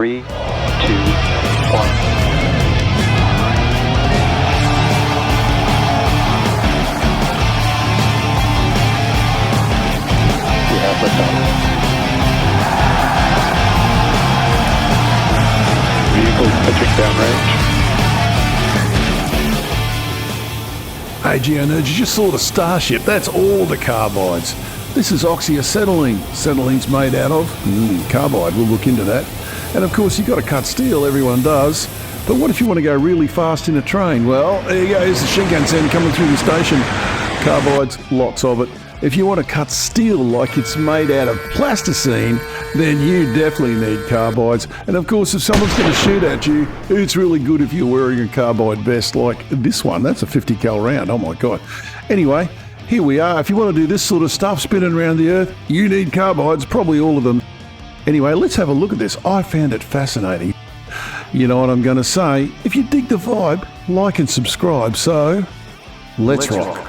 3, 2, 1. Vehicles pitching downrange. AGO nerds, you just saw the Starship. That's all the carbides. This is oxyacetylene. Acetylene's made out of carbide. We'll look into that. And of course, you've got to cut steel. Everyone does. But what if you want to go really fast in a train? Well, there you go. Here's the Shinkansen coming through the station. Carbides, lots of it. If you want to cut steel like it's made out of plasticine, then you definitely need carbides. And of course, if someone's going to shoot at you, it's really good if you're wearing a carbide vest like this one. That's a 50 cal round. Oh my God. Anyway, here we are. If you want to do this sort of stuff spinning around the earth, you need carbides, probably all of them. Anyway, let's have a look at this. I found it fascinating. You know what I'm going to say? If you dig the vibe, like and subscribe. So, let's rock.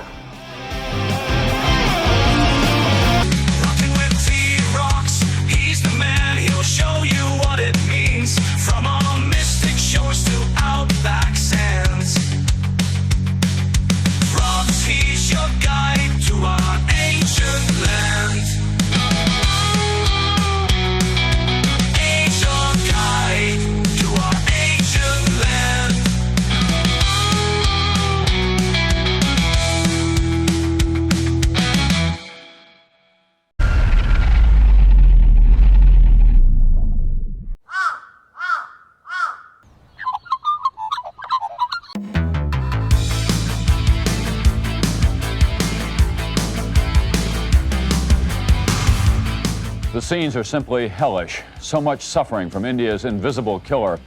The scenes are simply hellish. So much suffering from India's invisible killer.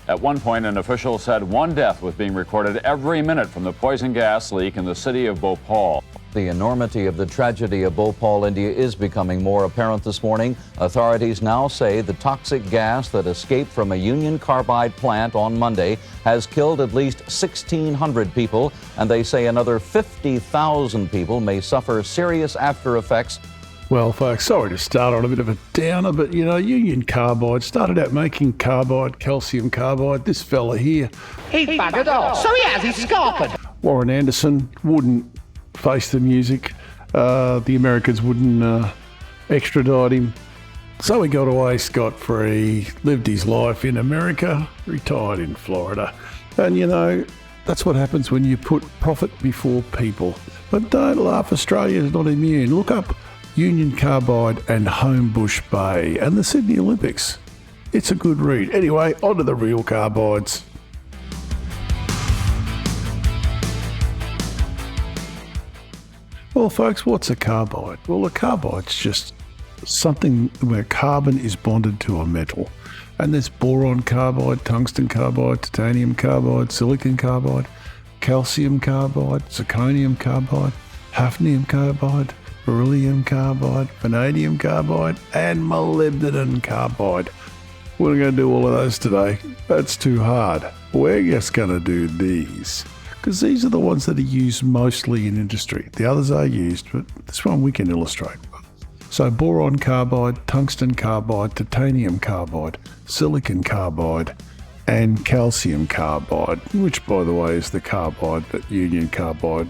At one point, an official said one death was being recorded every minute from the poison gas leak in the city of Bhopal. The enormity of the tragedy of Bhopal, India is becoming more apparent this morning. Authorities now say the toxic gas that escaped from a Union Carbide plant on Monday has killed at least 1,600 people, and they say another 50,000 people may suffer serious after effects. Well, folks, sorry to start on a bit of a downer, but you know, Union Carbide started out making carbide, calcium carbide. This fella here, he buggered off. So he has, he's scarpered. Warren Anderson, wouldn't face the music. The Americans wouldn't extradite him. So he got away scot-free, lived his life in America, retired in Florida. And you know, that's what happens when you put profit before people. But don't laugh, Australia's not immune. Look up Union Carbide and Homebush Bay and the Sydney Olympics. It's a good read. Anyway, on to the real carbides. Well, folks, what's a carbide? Well, a carbide's just something where carbon is bonded to a metal. And there's boron carbide, tungsten carbide, titanium carbide, silicon carbide, calcium carbide, zirconium carbide, hafnium carbide, beryllium carbide, vanadium carbide, and molybdenum carbide. We're going to do all of those today. That's too hard. We're just going to do these, because these are the ones that are used mostly in industry. The others are used, but this one we can illustrate. So boron carbide, tungsten carbide, titanium carbide, silicon carbide, and calcium carbide, which, by the way, is the carbide that Union Carbide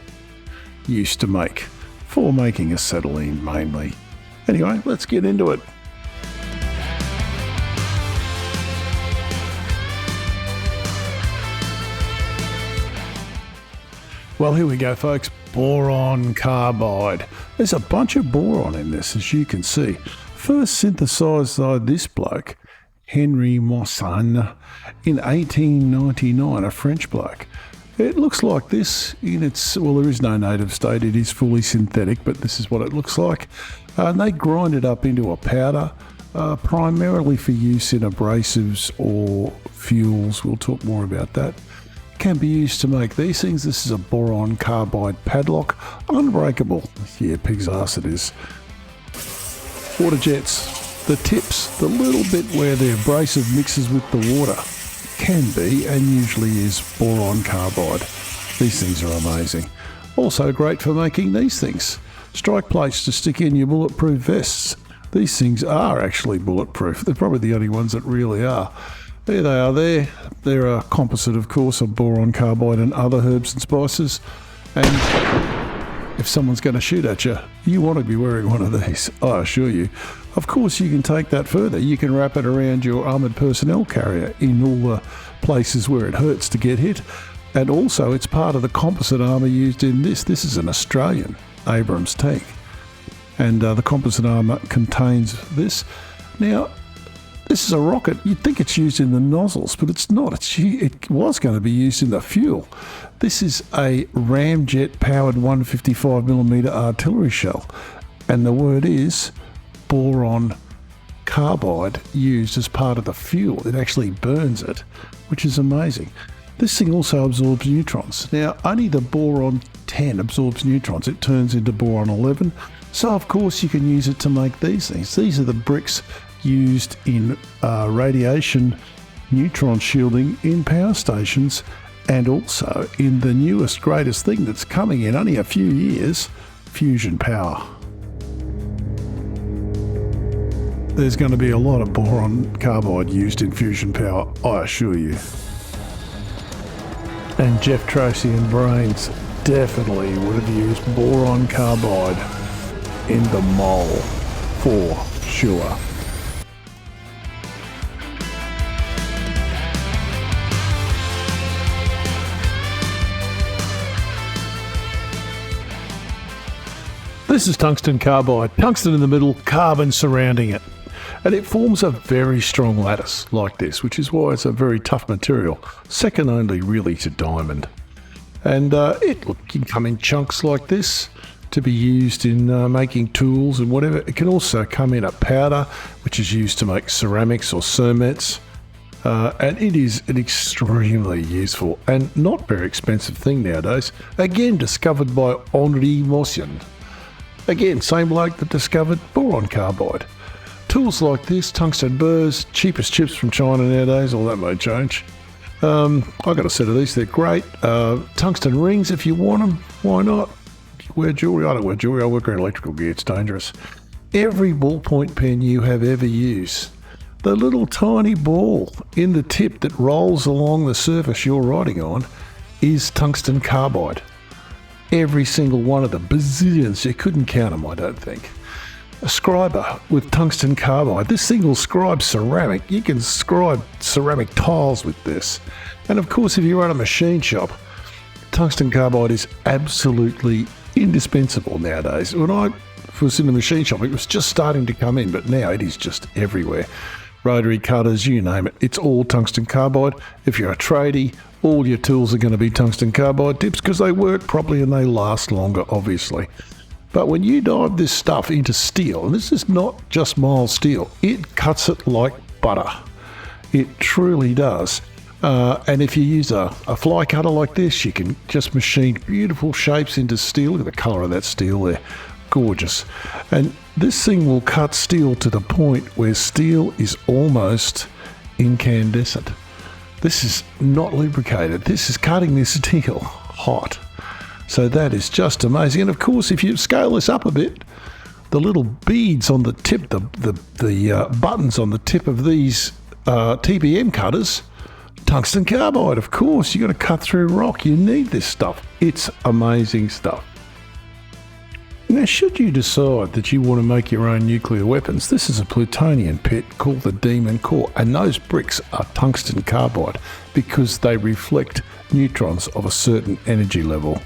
used to make, for making acetylene mainly. Anyway, let's get into it. Well, here we go, folks. Boron carbide. There's a bunch of boron in this, as you can see. First synthesized by this bloke, Henry Moissan, in 1899, a French bloke. It looks like this in its, well, there is no native state, it is fully synthetic, but this is what it looks like. And they grind it up into a powder, primarily for use in abrasives or fuels. We'll talk more about that. Can be used to make these things. This is a boron carbide padlock, unbreakable. Yeah, pig's ass it is. Water jets, the tips, the little bit where the abrasive mixes with the water, can be and usually is boron carbide. These things are amazing. Also great for making these things. Strike plates to stick in your bulletproof vests. These things are actually bulletproof. They're probably the only ones that really are. There they are there. They're a composite, of course, of boron carbide and other herbs and spices. And if someone's going to shoot at you, you want to be wearing one of these, I assure you. Of course, you can take that further. You can wrap it around your armoured personnel carrier in all the places where it hurts to get hit. And also, it's part of the composite armour used in this. This is an Australian Abrams tank. And the composite armour contains this. Now, this is a rocket. You'd think it's used in the nozzles, but it's not. It was going to be used in the fuel. This is a ramjet-powered 155mm artillery shell. And the word is boron carbide, used as part of the fuel. It actually burns it, which is amazing. This thing also absorbs neutrons. Now, only the boron 10 absorbs neutrons. It turns into boron 11. So, of course, you can use it to make these things. These are the bricks used in radiation neutron shielding in power stations, and also in the newest, greatest thing that's coming in only a few years, fusion power. There's going to be a lot of boron carbide used in fusion power, I assure you. And Jeff Tracy and Brains definitely would have used boron carbide in the mole, for sure. This is tungsten carbide, tungsten in the middle, carbon surrounding it. And it forms a very strong lattice like this, which is why it's a very tough material, second only really to diamond. And it can come in chunks like this to be used in making tools and whatever. It can also come in a powder, which is used to make ceramics or cements. And it is an extremely useful and not very expensive thing nowadays. Again, discovered by Henri Moissan. Again, same bloke that discovered boron carbide. Tools like this, tungsten burrs, cheapest chips from China nowadays, all that may change. I've got a set of these, they're great. Tungsten rings if you want them, why not? Wear jewellery, I don't wear jewellery, I work on electrical gear, it's dangerous. Every ballpoint pen you have ever used, the little tiny ball in the tip that rolls along the surface you're writing on is tungsten carbide. Every single one of them, bazillions, you couldn't count them, I don't think. A scriber with tungsten carbide. This thing will scribe ceramic. You can scribe ceramic tiles with this. And of course, if you run a machine shop, tungsten carbide is absolutely indispensable nowadays. When I was in the machine shop, it was just starting to come in, but now it is just everywhere. Rotary cutters, you name it. It's all tungsten carbide. If you're a tradie, all your tools are going to be tungsten carbide tips because they work properly and they last longer, obviously. But when you dive this stuff into steel, and this is not just mild steel, it cuts it like butter. It truly does. And if you use a fly cutter like this, you can just machine beautiful shapes into steel. Look at the colour of that steel there. Gorgeous. And this thing will cut steel to the point where steel is almost incandescent. This is not lubricated. This is cutting this steel hot. So that is just amazing. And of course, if you scale this up a bit, the little beads on the tip, the buttons on the tip of these TBM cutters, tungsten carbide, of course. You've got to cut through rock. You need this stuff. It's amazing stuff. Now, should you decide that you want to make your own nuclear weapons, this is a plutonium pit called the Demon Core, and those bricks are tungsten carbide because they reflect neutrons of a certain energy level.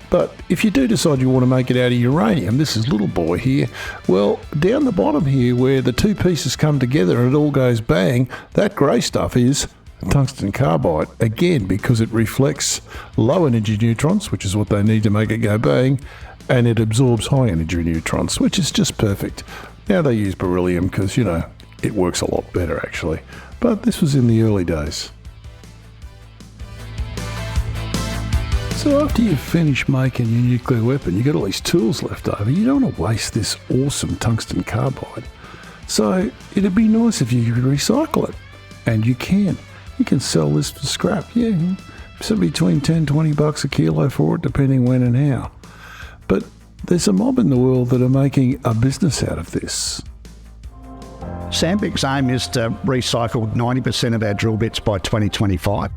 But if you do decide you want to make it out of uranium, this is little boy here, well, down the bottom here where the two pieces come together and it all goes bang, that grey stuff is tungsten carbide, again, because it reflects low energy neutrons, which is what they need to make it go bang, and it absorbs high energy neutrons, which is just perfect. Now they use beryllium because, it works a lot better actually. But this was in the early days. So after you've finished making your nuclear weapon, you've got all these tools left over. You don't want to waste this awesome tungsten carbide. So it'd be nice if you could recycle it. And you can. You can sell this for scrap. Yeah, so between $10-20 a kilo for it, depending when and how. But there's a mob in the world that are making a business out of this. Sandvik's aim is to recycle 90% of our drill bits by 2025.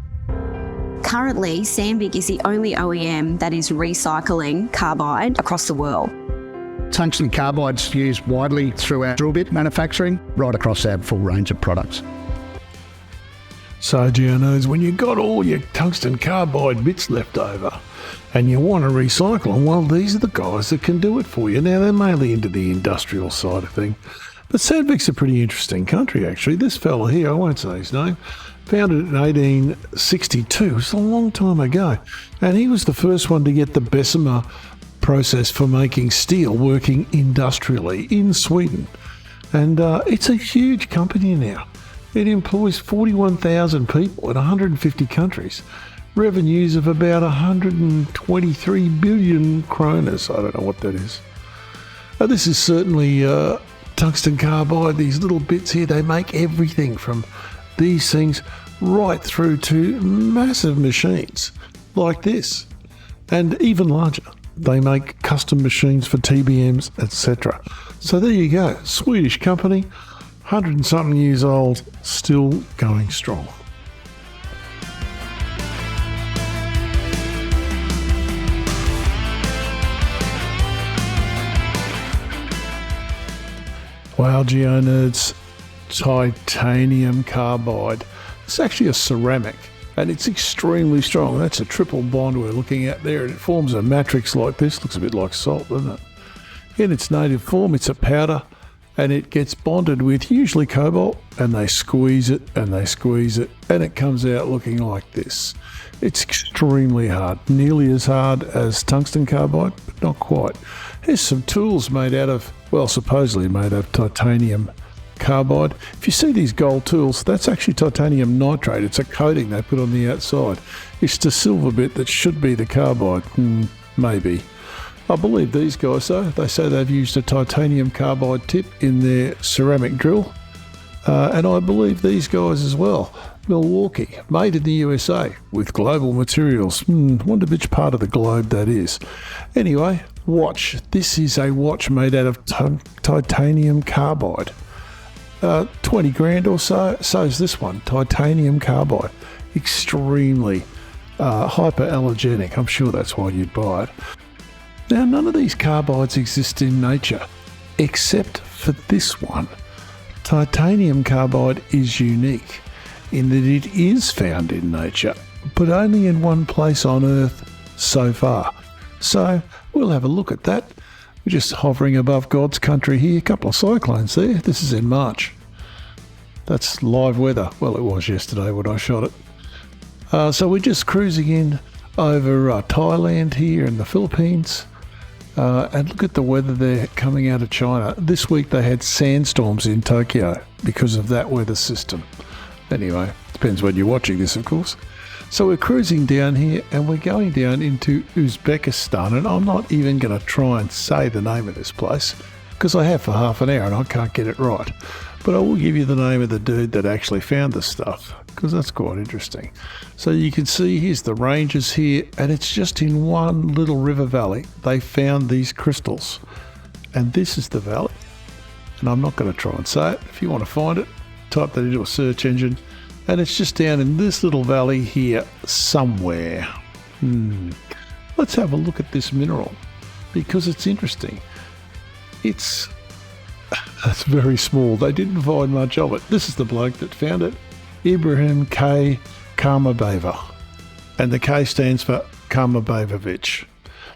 Currently, Sandvik is the only OEM that is recycling carbide across the world. Tungsten Carbide's used widely through our drill bit manufacturing, right across our full range of products. So, GNOs, when you got all your tungsten carbide bits left over and you want to recycle them, well, these are the guys that can do it for you. Now, they're mainly into the industrial side of things, but Sandvik's a pretty interesting country, actually. This fella here, I won't say his name, founded in 1862. It's a long time ago. And he was the first one to get the Bessemer process for making steel working industrially in Sweden. And it's a huge company now. It employs 41,000 people in 150 countries. Revenues of about 123 billion kroners. I don't know what that is. This is certainly tungsten carbide. These little bits here, they make everything from these things right through to massive machines like this, and even larger. They make custom machines for TBMs, etc. So there you go. Swedish company, 100 and something years old, still going strong. Wow, Geo nerds, titanium carbide. It's actually a ceramic and it's extremely strong. That's a triple bond we're looking at there, and it forms a matrix like this. Looks a bit like salt, doesn't it? In its native form, it's a powder, and it gets bonded with usually cobalt, and they squeeze it and they squeeze it, and it comes out looking like this. It's extremely hard, nearly as hard as tungsten carbide, but not quite. Here's some tools made out of, well, supposedly made of titanium carbide. If you see these gold tools, that's actually titanium nitrate. It's a coating they put on the outside. It's the silver bit that should be the carbide. Maybe. I believe these guys, though, they say they've used a titanium carbide tip in their ceramic drill. And I believe these guys as well. Milwaukee, made in the USA with global materials. Wonder which part of the globe that is. Anyway, watch. This is a watch made out of titanium carbide. 20 grand or so. So is this one, titanium carbide. Extremely hyperallergenic. I'm sure that's why you'd buy it. Now, none of these carbides exist in nature, except for this one. Titanium carbide is unique in that it is found in nature, but only in one place on Earth so far. So we'll have a look at that. We're just hovering above God's country here. A couple of cyclones there. This is in March. That's live weather. Well, it was yesterday when I shot it. So we're just cruising in over Thailand here in the Philippines. And look at the weather there coming out of China. This week they had sandstorms in Tokyo because of that weather system. Anyway, depends when you're watching this, of course. So we're cruising down here and we're going down into Uzbekistan, and I'm not even going to try and say the name of this place because I have for half an hour and I can't get it right. But I will give you the name of the dude that actually found this stuff because that's quite interesting. So you can see here's the ranges here, and it's just in one little river valley they found these crystals, and this is the valley. And I'm not going to try and say it. If you want to find it, type that into a search engine. And it's just down in this little valley here somewhere. Let's have a look at this mineral because it's interesting. It's very small. They didn't find much of it. This is the bloke that found it, Ibrahim K. Karmabeva. And the K stands for Karmabevovich.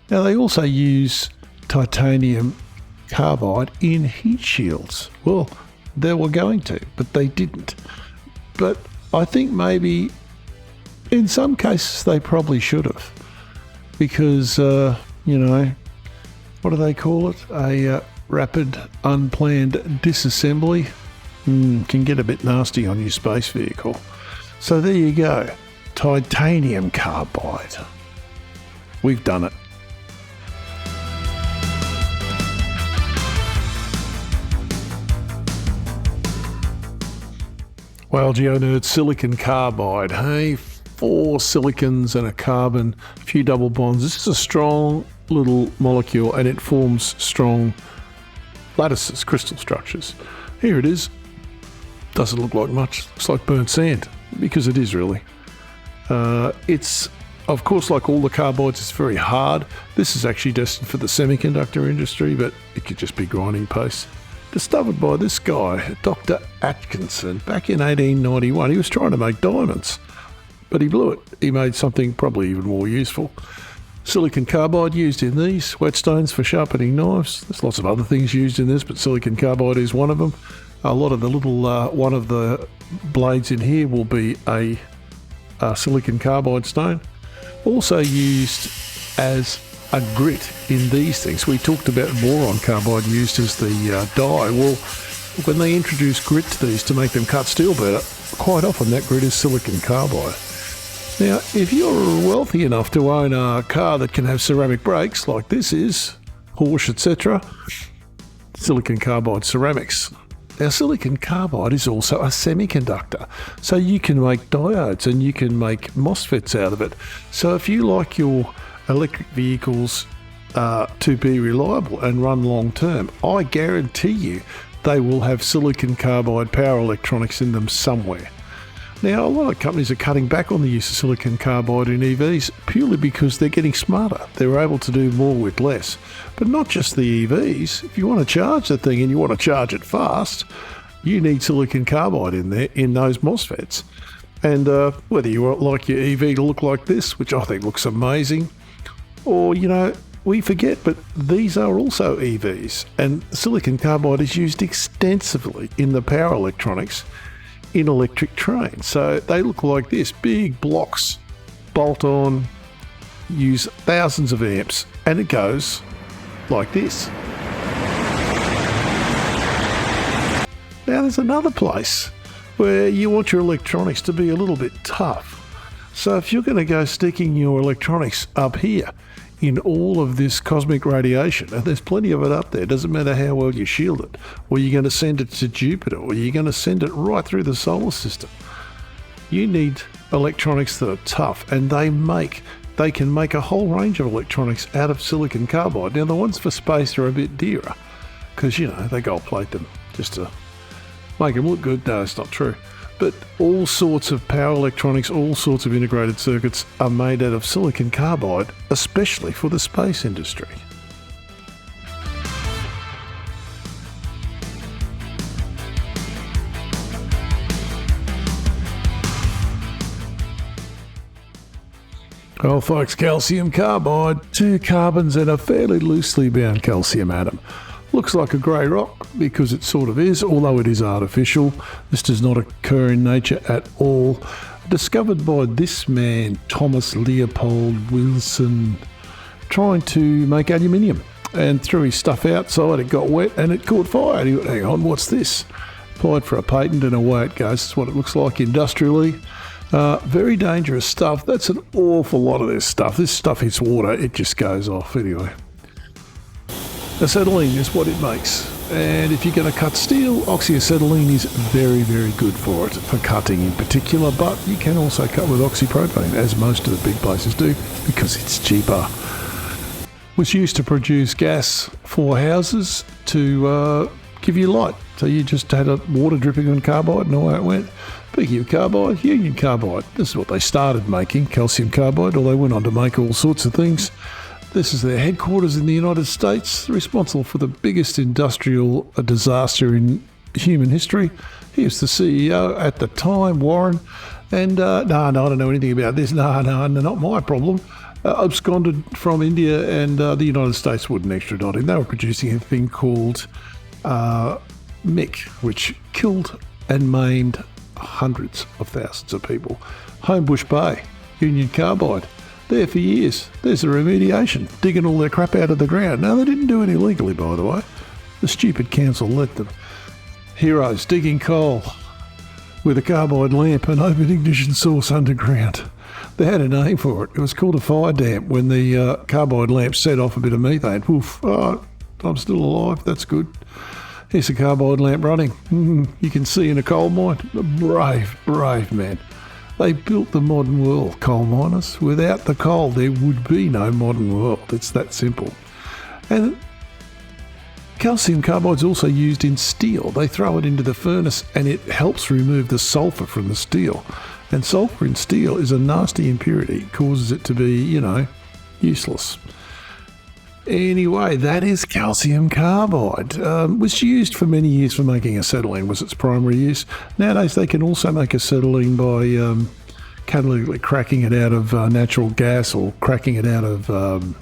Now they also use titanium carbide in heat shields. Well, they were going to, but they didn't. But I think maybe in some cases they probably should have, because, what do they call it? A rapid unplanned disassembly can get a bit nasty on your space vehicle. So there you go, titanium carbide. We've done it. Well, GeoNerd, silicon carbide, hey? 4 silicons and a carbon, a few double bonds. This is a strong little molecule and it forms strong lattices, crystal structures. Here it is. Doesn't look like much. Looks like burnt sand, because it is really. It's, of course, like all the carbides, it's very hard. This is actually destined for the semiconductor industry, but it could just be grinding paste. Discovered by this guy, Dr. Atkinson, back in 1891. He was trying to make diamonds, but he blew it. He made something probably even more useful. Silicon carbide used in these, whetstones for sharpening knives. There's lots of other things used in this, but silicon carbide is one of them. A lot of the little, one of the blades in here will be a silicon carbide stone. Also used as a grit in these things. We talked about boron carbide used as the dye. Well, when they introduce grit to these to make them cut steel better, quite often that grit is silicon carbide. Now, if you're wealthy enough to own a car that can have ceramic brakes, like this is, Porsche, etc., silicon carbide ceramics. Now, silicon carbide is also a semiconductor, so you can make diodes and you can make MOSFETs out of it. So if you like your electric vehicles to be reliable and run long term, I guarantee you they will have silicon carbide power electronics in them somewhere. Now, a lot of companies are cutting back on the use of silicon carbide in EVs purely because they're getting smarter. They're able to do more with less. But not just the EVs. If you want to charge the thing and you want to charge it fast, you need silicon carbide in there, in those MOSFETs. And whether you like your EV to look like this, which I think looks amazing, or, you know, we forget, but these are also EVs. And silicon carbide is used extensively in the power electronics in electric trains. So they look like this, big blocks, bolt on, use thousands of amps, and it goes like this. Now there's another place where you want your electronics to be a little bit tough. So if you're going to go sticking your electronics up here in all of this cosmic radiation, and there's plenty of it up there, doesn't matter how well you shield it, or you're going to send it to Jupiter, or you're going to send it right through the solar system, you need electronics that are tough, and they can make a whole range of electronics out of silicon carbide. Now the ones for space are a bit dearer, because, you know, they gold plate them just to make them look good. No, it's not true. But all sorts of power electronics, all sorts of integrated circuits are made out of silicon carbide, especially for the space industry. Well, folks, calcium carbide, two carbons and a fairly loosely bound calcium atom. Looks like a grey rock because it sort of is, although it is artificial. This does not occur in nature at all. Discovered by this man, Thomas Leopold Wilson, trying to make aluminium, and threw his stuff outside. It got wet and it caught fire. He went, hang on, what's this? Applied for a patent and away it goes. That's what it looks like industrially. Very dangerous stuff. That's an awful lot of this stuff. This stuff hits water, it just goes off anyway. Acetylene is what it makes, and if you're going to cut steel, oxyacetylene is very, very good for it, for cutting in particular, but you can also cut with oxypropane, as most of the big places do, because it's cheaper. Was used to produce gas for houses to give you light, so you just had water dripping on carbide and away it went. Speaking of carbide, Union Carbide, this is what they started making, calcium carbide, or they went on to make all sorts of things. This is their headquarters in the United States, responsible for the biggest industrial disaster in human history. He was the CEO at the time, Warren, and no, I don't know anything about this. No, not my problem. Absconded from India, and the United States wouldn't extradite him. They were producing a thing called MIC, which killed and maimed hundreds of thousands of people. Homebush Bay, Union Carbide. There for years. There's the remediation, digging all their crap out of the ground. Now, they didn't do it illegally, by the way. The stupid council let them. Heroes digging coal with a carbide lamp and open ignition source underground. They had a name for it. It was called a fire damp when the carbide lamp set off a bit of methane. Woof, oh, I'm still alive. That's good. Here's a carbide lamp running. You can see in a coal mine. A brave, brave man. They built the modern world, coal miners. Without the coal, there would be no modern world. It's that simple. And Calcium carbide is also used in steel. They throw it into the furnace and it helps remove the sulfur from the steel. And sulfur in steel is a nasty impurity. It causes it to be, useless. Anyway, that is calcium carbide. Was used for many years for making acetylene, was its primary use. Nowadays they can also make acetylene by catalytically cracking it out of natural gas or cracking it out of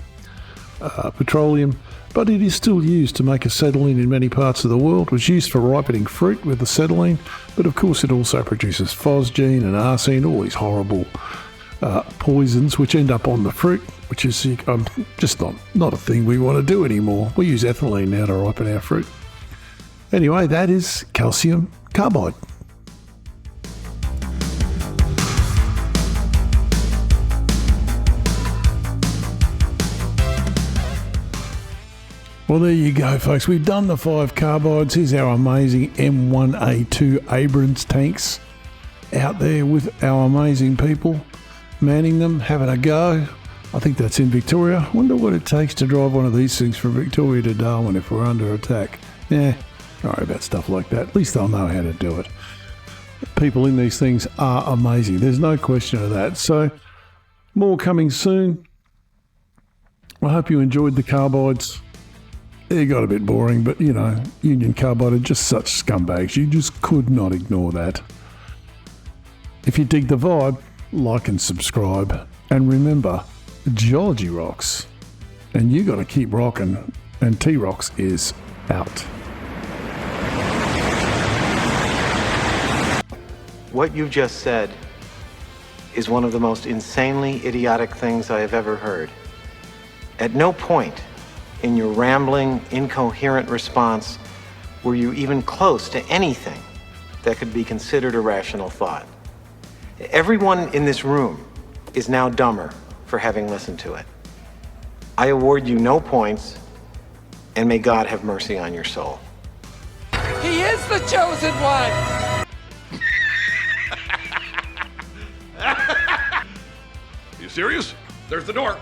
petroleum. But it is still used to make acetylene in many parts of the world. It was used for ripening fruit with acetylene, but of course it also produces phosgene and arsine, all these horrible poisons which end up on the fruit, which is just not a thing we want to do anymore. We use ethylene now to ripen our fruit. Anyway, that is calcium carbide. Well, there you go, folks. We've done the 5 carbides. Here's our amazing M1A2 Abrams tanks out there with our amazing people manning them, having a go. I think that's in Victoria. I wonder what it takes to drive one of these things from Victoria to Darwin if we're under attack. Don't worry about stuff like that. At least they'll know how to do it. People in these things are amazing. There's no question of that. So, more coming soon. I hope you enjoyed the carbides. It got a bit boring, but Union Carbide are just such scumbags. You just could not ignore that. If you dig the vibe, like and subscribe. And remember, geology rocks. And you got to keep rocking. And T-Rocks is out. What you just said is one of the most insanely idiotic things I have ever heard. At no point in your rambling, incoherent response were you even close to anything that could be considered a rational thought. Everyone in this room is now dumber for having listened to it. I award you no points, and may God have mercy on your soul. He is the chosen one! You serious? There's the door.